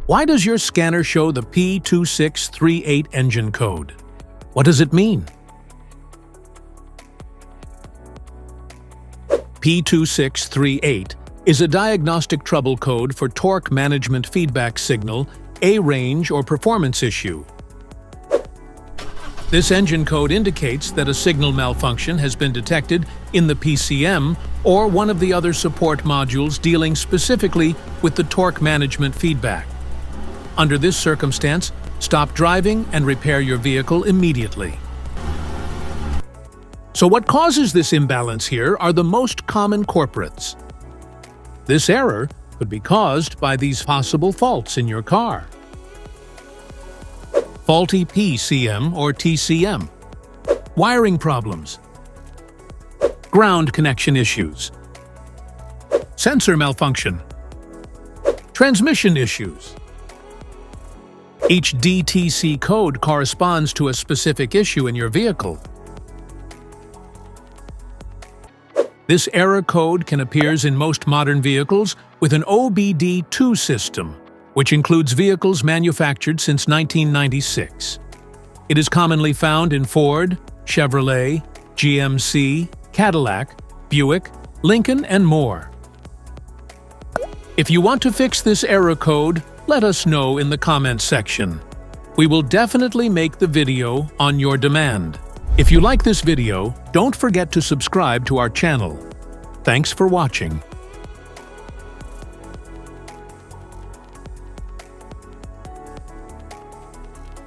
Why does your scanner show the P2638 engine code? What does it mean? P2638 is a diagnostic trouble code for torque management feedback signal, a range or performance issue. This engine code indicates that a signal malfunction has been detected in the PCM or one of the other support modules dealing specifically with the torque management feedback. Under this circumstance, stop driving and repair your vehicle immediately. So what causes this imbalance here are the most common culprits. This error could be caused by these possible faults in your car. Faulty PCM or TCM, wiring problems, ground connection issues, sensor malfunction, transmission issues. Each DTC code corresponds to a specific issue in your vehicle. This error code can appear in most modern vehicles with an OBD2 system, which includes vehicles manufactured since 1996. It is commonly found in Ford, Chevrolet, GMC, Cadillac, Buick, Lincoln, and more. If you want to fix this error code, let us know in the comments section. We will definitely make the video on your demand. If you like this video, don't forget to subscribe to our channel. Thanks for watching.